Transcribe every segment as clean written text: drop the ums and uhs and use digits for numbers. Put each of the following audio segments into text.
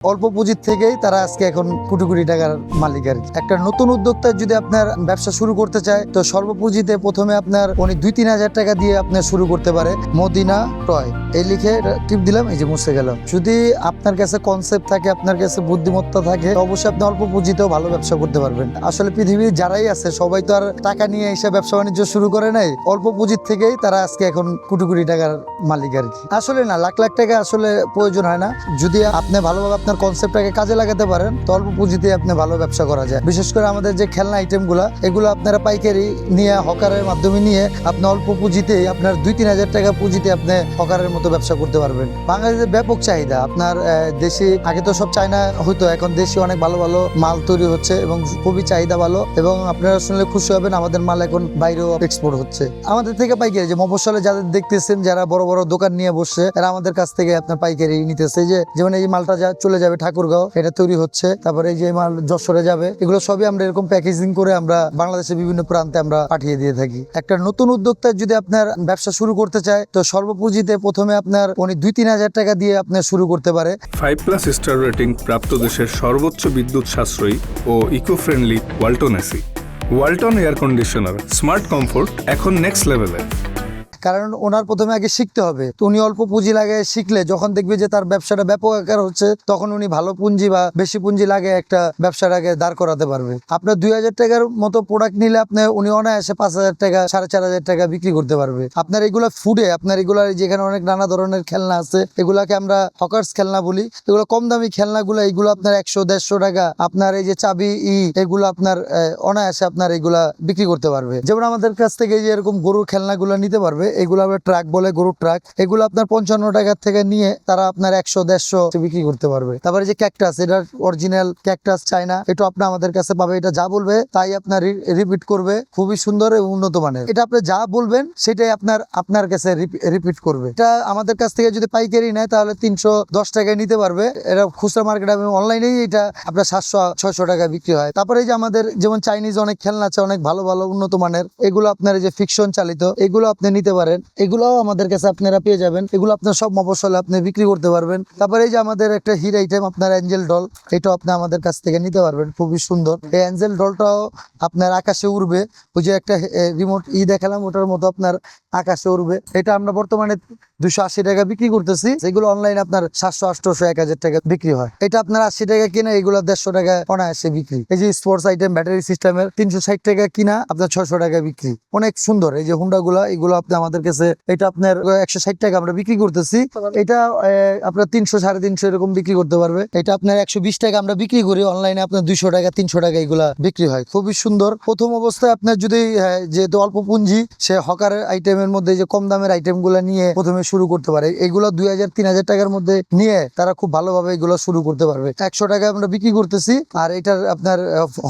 অল্প পুঁজির থেকেই তারা আজকে এখন কোটি কোটি টাকার মালিক আর কি। একটা নতুন উদ্যোক্তা যদি আপনার ব্যবসা শুরু করতে চায় তো সর্বপুঁজিতে প্রথমে আপনার উনি 2-3 হাজার টাকা দিয়ে আপনার শুরু করতে পারে। মদিনা টয় এই লিখে টিপ দিলাম, এই যে মুছে গেল। যদি আপনার কাছে কনসেপ্ট থাকে, আপনার কাছে বুদ্ধিমত্তা থাকে, অবশ্যই আপনি অল্প পুঁজিতেও ভালো ব্যবসা করতে পারবেন। আসলে পৃথিবীর যারাই আছে সবাই তো আর টাকা নিয়ে এসে ব্যবসা বাণিজ্য শুরু করে নাই, অল্প পুঁজির থেকেই তারা আজকে এখন কোটি কোটি টাকার মালিক আর কি। আসলে না, লাখ লাখ টাকা আসলে প্রয়োজন হয় না। যদি আপনি ভালোভাবে আপনার কনসেপ্টটাকে কাজে লাগাতে পারেন তো অল্প পুঁজিতে আপনি ভালো ব্যবসা করা যায়। বিশেষ করে আমাদের যে খেলনা আইটেম এগুলো আপনারা পাইকারি নিয়ে হকারের মাধ্যমে নিয়ে আপনি অল্প পুঁজিতে আপনার 2-3 হাজার টাকা পুঁজিতে আপনি হকারের মতো ব্যবসা করতে পারবেন। বাংলাদেশের ব্যাপক চাহিদা আপনার দেশি, আগে তো সব চায়না হইতো, এখন দেশি অনেক ভালো ভালো মাল তৈরি হচ্ছে এবং খুবই চাহিদা ভালো। এবং আপনারা শুনলে খুশি হবেন, আমাদের মাল এখন বাইরেও এক্সপোর্ট হচ্ছে আমাদের থেকে পাইকারি। যে মফস্বলে যাদের দেখতেছেন যারা বড় বড় দোকান নিয়ে বসছে, এরা আমাদের কাছ থেকে আপনার পাইকারি নিতেছে। যে যেমন এই মালটা চলে যাবে ঠাকুরগাঁও, এটা তৈরি হচ্ছে। তারপরে এই যে মাল যশোরে যাবে, এগুলো সবই আমরা এরকম প্যাকেজিং করে আমরা বাংলাদেশের বিভিন্ন প্রান্তে আমরা পাঠিয়ে দিয়ে থাকি। একটা নতুন উদ্যোক্তা যদি আপনার ব্যবসা শুরু করতে চায় তো সর্বপুঁজিতে প্রথমে আপনার উনি 2-3 হাজার টাকা দিয়ে আপনার শুরু করতে পারে। 5+ স্টার রেটিং প্রাপ্ত দেশের সর্বোচ্চ বিদ্যুৎ সাশ্রয়ী ও eco friendly Walton AC. Walton air conditioner, smart comfort এখন নেক্সট লেভেলে। কারণ ওনার প্রথমে আগে শিখতে হবে। তো উনি অল্প পুঁজি লাগে শিখলে যখন দেখবে যে তার ব্যবসাটা ব্যাপক আকার হচ্ছে, তখন উনি ভালো পুঁজি বা বেশি পুঁজি লাগে একটা ব্যবসার আগে দাঁড় করাতে পারবে। আপনার 2 হাজার টাকার মতো প্রোডাক্ট নিলে আপনি উনি অনায়াসে 5 হাজার টাকা 4.5 হাজার টাকা বিক্রি করতে পারবে। আপনার এগুলো ফুডে, আপনার এগুলো যেখানে অনেক নানা ধরনের খেলনা আছে, এগুলাকে আমরা হকার্স খেলনা বলি। এগুলো কম দামি খেলনাগুলো, এগুলো আপনার 100-150 টাকা। আপনার এই যে চাবি এগুলো আপনার অনায়াসে আপনার এগুলা বিক্রি করতে পারবে। যেমন আমাদের কাছ থেকে যে এরকম গরুর খেলনাগুলো নিতে পারবে, এগুলো আমরা ট্রাক বলে, গরুর ট্রাক, এগুলো আপনার 55 টাকা থেকে নিয়ে তারা আপনার 100-150 বিক্রি করতে পারবে। তারপরে যে ক্যাকটাস, এটা অরিজিনাল ক্যাকটাস চায়না, এটা আপনি আমাদের কাছে পাবে। এটা যা বলবে তাই আপনার রিপিট করবে, খুবই সুন্দর এবং উন্নত মানের। এটা আপনি যা বলবেন সেটাই আপনার কাছে রিপিট করবে। এটা আমাদের কাছ থেকে যদি পাইকারি নেয় তাহলে 310 টাকায় নিতে পারবে। এটা খুচরা মার্কেটে অনলাইনেই এটা আপনার 700-600 টাকা বিক্রি হয়। তারপরে এই যে আমাদের যেমন চাইনিজ অনেক খেলনা আছে, অনেক ভালো ভালো উন্নত মানের, এগুলো আপনার এই যে ফিকশন চালিত, এগুলো আপনি নিতে পারেন। এগুলোও আমাদের কাছে আপনারা পেয়ে যাবেন। এগুলো আপনার সব মফস্বলে আপনি বিক্রি করতে পারবেন। তারপরে এই যে আমাদের একটা হিট আইটেম আপনার অ্যাঞ্জেল ডল, এটাও আপনি আমাদের কাছ থেকে নিতে পারবেন, খুবই সুন্দর। এই অ্যাঞ্জেল ডলটাও আপনার আকাশে উড়বে। ওই যে একটা রিমোট দেখালাম, ওটার মতো আপনার আকাশে উড়বে। এটা আমরা বর্তমানে 280 টাকা বিক্রি করতেছি। এগুলো অনলাইনে আপনার 700-800-1000 টাকা বিক্রি হয়। এটা আপনার 80 টাকা কিনা, এগুলো 150 টাকা অনায়াসে বিক্রি। এই যে স্পোর্টস আইটেম ব্যাটারি সিস্টেমের 360 টাকা কিনা, আপনার 600 টাকা বিক্রি। অনেক সুন্দর এই যে হুন্ডা গুলা, এগুলো আপনি আমাদের কাছে, এটা আপনার 160 টাকা আমরা বিক্রি করতেছি। এটা আপনার 300-350 এরকম বিক্রি করতে পারবে। এটা আপনার 120 টাকা আমরা বিক্রি করি, অনলাইনে আপনার 200 টাকা 300 টাকা এগুলা বিক্রি হয়। খুবই সুন্দর। প্রথম অবস্থায় আপনার যদি যেহেতু অল্প পুঁজি, সে হকারের আইটেমের মধ্যে যে কম দামের আইটেম গুলা নিয়ে প্রথমে শুরু করতে পারে। এগুলো 2000-3000 টাকার মধ্যে নিয়ে তারা খুব ভালোভাবে এগুলো শুরু করতে পারবে। 100 টাকা আমরা বিক্রি করতেছি, আর এটার আপনার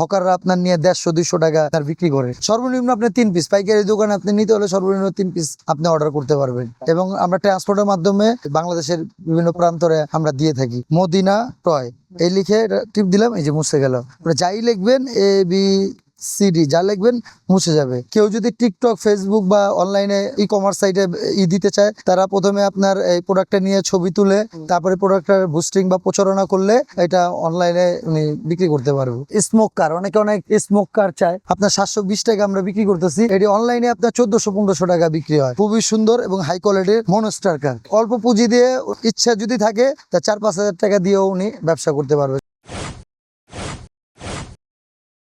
হকাররা আপনার নিয়ে 150-200 টাকা তার বিক্রি করে। সর্বনিম্ন আপনার 3 পিস পাইকারি দোকানে আপনি নিতে হলে সর্বনিম্ন 3 পিস আপনি অর্ডার করতে পারবেন। এবং আমরা ট্রান্সপোর্টের মাধ্যমে বাংলাদেশের বিভিন্ন প্রান্তরে আমরা দিয়ে থাকি। মদিনা টয় এই লিখে টিপ দিলাম, এই যে মুছে গেল। যাই লিখবেন ABCD যা লিখবেন মুছে যাবে। কেউ যদি টিকটক, ফেসবুক বা অনলাইনে ই-কমার্স সাইটে দিতে চায়, তারা প্রথমে আপনার এই প্রোডাক্টটা নিয়ে ছবি তুলে তারপরে প্রোডাক্টটার বুস্টিং বা প্রচারণা করলে এটা অনলাইনে উনি বিক্রি করতে পারবে। স্মোক কার, অনেকে অনেক স্মোক কার চায়, আপনার 720 টাকা আমরা বিক্রি করতেছি। এটি অনলাইনে আপনার 1400-1500 টাকা বিক্রি হয়। খুবই সুন্দর এবং হাই কোয়ালিটির মনস্টার কার। অল্প পুঁজি দিয়ে ইচ্ছা যদি থাকে তা 4-5 হাজার টাকা দিয়েও উনি ব্যবসা করতে পারবে।